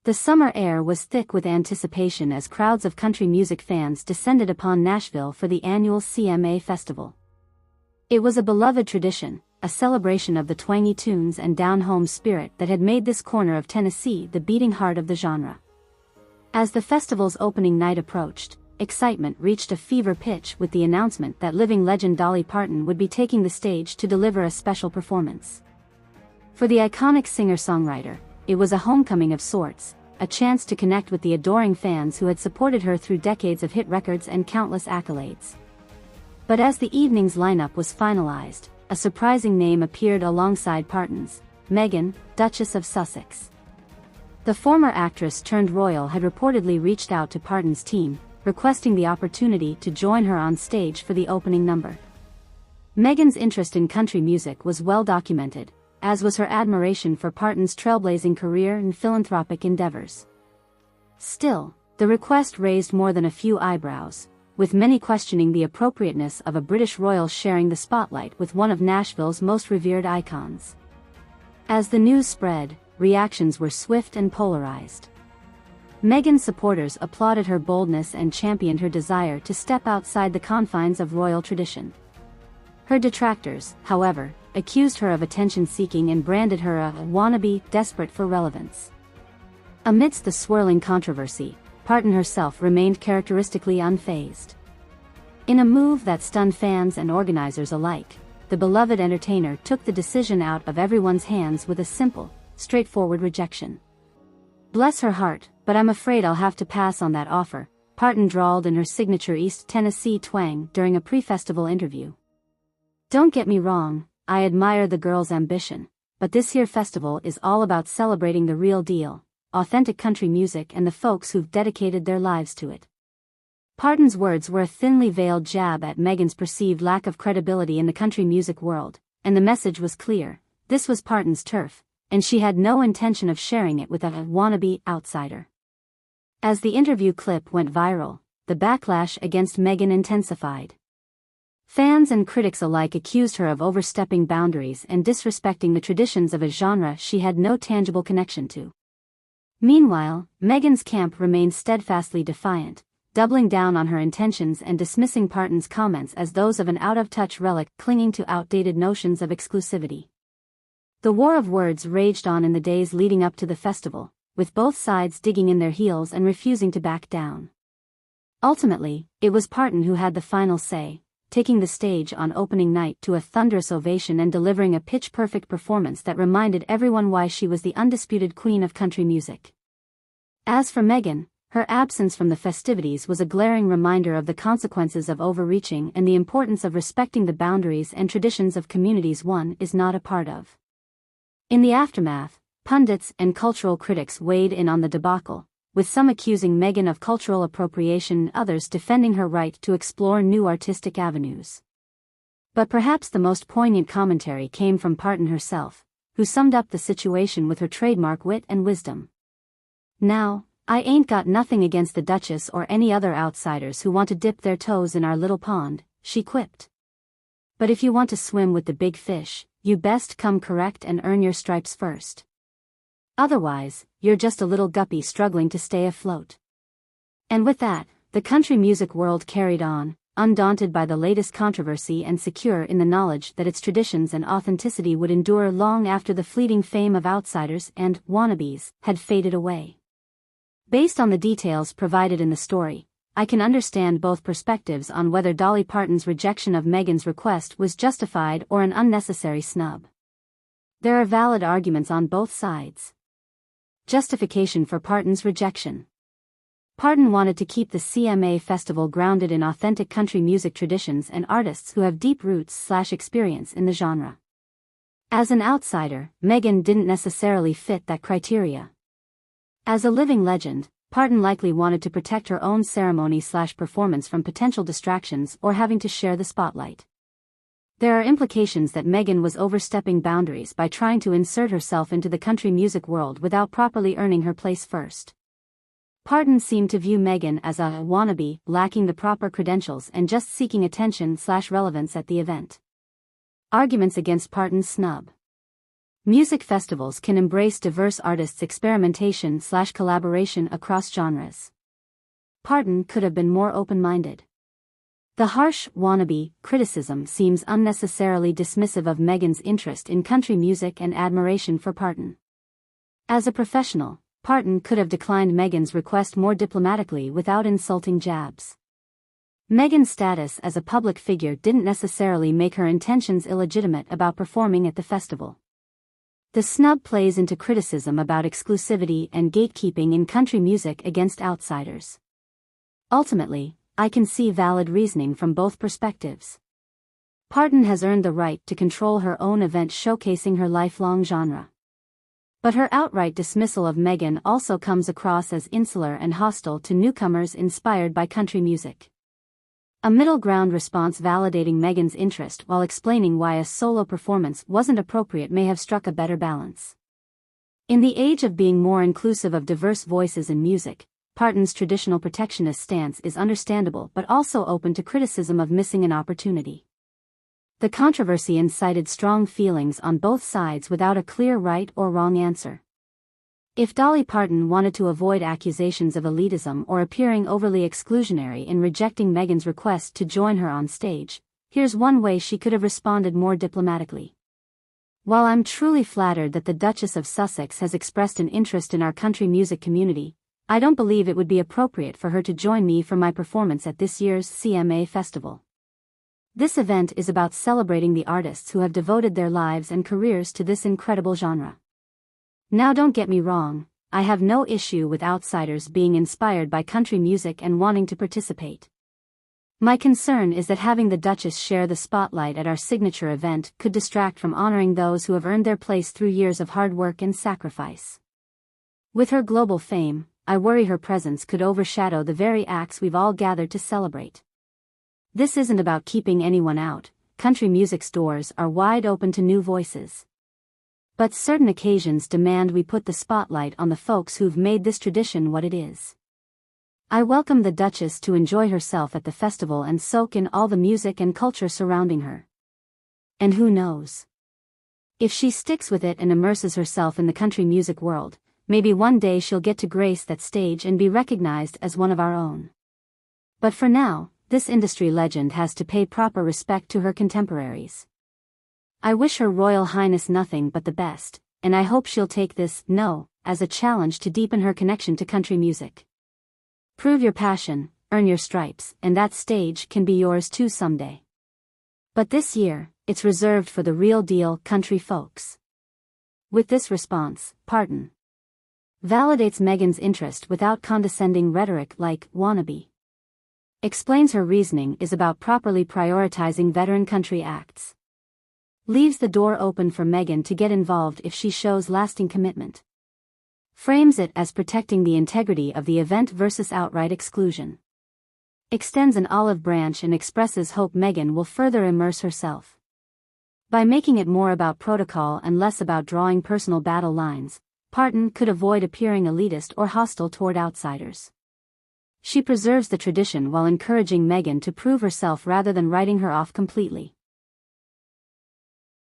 The summer air was thick with anticipation as crowds of country music fans descended upon Nashville for the annual CMA festival. It was a beloved tradition, a celebration of the twangy tunes and down-home spirit that had made this corner of Tennessee the beating heart of the genre. As the festival's opening night approached, excitement reached a fever pitch with the announcement that living legend Dolly Parton would be taking the stage to deliver a special performance. For the iconic singer-songwriter, it was a homecoming of sorts, a chance to connect with the adoring fans who had supported her through decades of hit records and countless accolades. But as the evening's lineup was finalized, a surprising name appeared alongside Parton's: Meghan, Duchess of Sussex. The former actress turned royal had reportedly reached out to Parton's team, requesting the opportunity to join her on stage for the opening number. Meghan's interest in country music was well documented, as was her admiration for Parton's trailblazing career and philanthropic endeavors. Still, the request raised more than a few eyebrows, with many questioning the appropriateness of a British royal sharing the spotlight with one of Nashville's most revered icons. As the news spread, reactions were swift and polarized. Meghan's supporters applauded her boldness and championed her desire to step outside the confines of royal tradition. Her detractors, however, accused her of attention-seeking and branded her a wannabe, desperate for relevance. Amidst the swirling controversy, Parton herself remained characteristically unfazed. In a move that stunned fans and organizers alike, the beloved entertainer took the decision out of everyone's hands with a simple, straightforward rejection. "Bless her heart, but I'm afraid I'll have to pass on that offer," Parton drawled in her signature East Tennessee twang during a pre-festival interview. "Don't get me wrong, I admire the girl's ambition, but this here festival is all about celebrating the real deal, authentic country music and the folks who've dedicated their lives to it." Parton's words were a thinly veiled jab at Meghan's perceived lack of credibility in the country music world, and the message was clear: this was Parton's turf, and she had no intention of sharing it with a wannabe outsider. As the interview clip went viral, the backlash against Meghan intensified. Fans and critics alike accused her of overstepping boundaries and disrespecting the traditions of a genre she had no tangible connection to. Meanwhile, Meghan's camp remained steadfastly defiant, doubling down on her intentions and dismissing Parton's comments as those of an out-of-touch relic clinging to outdated notions of exclusivity. The war of words raged on in the days leading up to the festival, with both sides digging in their heels and refusing to back down. Ultimately, it was Parton who had the final say, taking the stage on opening night to a thunderous ovation and delivering a pitch-perfect performance that reminded everyone why she was the undisputed queen of country music. As for Meghan, her absence from the festivities was a glaring reminder of the consequences of overreaching and the importance of respecting the boundaries and traditions of communities one is not a part of. In the aftermath, pundits and cultural critics weighed in on the debacle, with some accusing Meghan of cultural appropriation and others defending her right to explore new artistic avenues. But perhaps the most poignant commentary came from Parton herself, who summed up the situation with her trademark wit and wisdom. "Now, I ain't got nothing against the Duchess or any other outsiders who want to dip their toes in our little pond," she quipped. "But if you want to swim with the big fish, you best come correct and earn your stripes first. Otherwise, you're just a little guppy struggling to stay afloat." And with that, the country music world carried on, undaunted by the latest controversy and secure in the knowledge that its traditions and authenticity would endure long after the fleeting fame of outsiders and wannabes had faded away. Based on the details provided in the story, I can understand both perspectives on whether Dolly Parton's rejection of Meghan's request was justified or an unnecessary snub. There are valid arguments on both sides. Justification for Parton's rejection. Parton wanted to keep the CMA festival grounded in authentic country music traditions and artists who have deep roots/experience in the genre. As an outsider, Meghan didn't necessarily fit that criteria. As a living legend, Parton likely wanted to protect her own ceremony/performance from potential distractions or having to share the spotlight. There are implications that Meghan was overstepping boundaries by trying to insert herself into the country music world without properly earning her place first. Parton seemed to view Meghan as a wannabe, lacking the proper credentials and just seeking attention/relevance at the event. Arguments against Parton's snub. Music festivals can embrace diverse artists' experimentation/collaboration across genres. Parton could have been more open-minded. The harsh, wannabe criticism seems unnecessarily dismissive of Meghan's interest in country music and admiration for Parton. As a professional, Parton could have declined Meghan's request more diplomatically without insulting jabs. Meghan's status as a public figure didn't necessarily make her intentions illegitimate about performing at the festival. The snub plays into criticism about exclusivity and gatekeeping in country music against outsiders. Ultimately, I can see valid reasoning from both perspectives. Parton has earned the right to control her own event showcasing her lifelong genre. But her outright dismissal of Meghan also comes across as insular and hostile to newcomers inspired by country music. A middle ground response validating Meghan's interest while explaining why a solo performance wasn't appropriate may have struck a better balance. In the age of being more inclusive of diverse voices in music, Parton's traditional protectionist stance is understandable but also open to criticism of missing an opportunity. The controversy incited strong feelings on both sides without a clear right or wrong answer. If Dolly Parton wanted to avoid accusations of elitism or appearing overly exclusionary in rejecting Meghan's request to join her on stage, here's one way she could have responded more diplomatically. While I'm truly flattered that the Duchess of Sussex has expressed an interest in our country music community, I don't believe it would be appropriate for her to join me for my performance at this year's CMA festival. This event is about celebrating the artists who have devoted their lives and careers to this incredible genre. Now don't get me wrong, I have no issue with outsiders being inspired by country music and wanting to participate. My concern is that having the Duchess share the spotlight at our signature event could distract from honoring those who have earned their place through years of hard work and sacrifice. With her global fame, I worry her presence could overshadow the very acts we've all gathered to celebrate. This isn't about keeping anyone out, country music's doors are wide open to new voices. But certain occasions demand we put the spotlight on the folks who've made this tradition what it is. I welcome the Duchess to enjoy herself at the festival and soak in all the music and culture surrounding her. And who knows? If she sticks with it and immerses herself in the country music world, maybe one day she'll get to grace that stage and be recognized as one of our own. But for now, this industry legend has to pay proper respect to her contemporaries. I wish Her Royal Highness nothing but the best, and I hope she'll take this "no" as a challenge to deepen her connection to country music. Prove your passion, earn your stripes, and that stage can be yours too someday. But this year, it's reserved for the real deal country folks. With this response, Parton validates Meghan's interest without condescending rhetoric like "wannabe." Explains her reasoning is about properly prioritizing veteran country acts. Leaves the door open for Meghan to get involved if she shows lasting commitment. Frames it as protecting the integrity of the event versus outright exclusion. Extends an olive branch and expresses hope Meghan will further immerse herself. By making it more about protocol and less about drawing personal battle lines, Parton could avoid appearing elitist or hostile toward outsiders. She preserves the tradition while encouraging Meghan to prove herself rather than writing her off completely.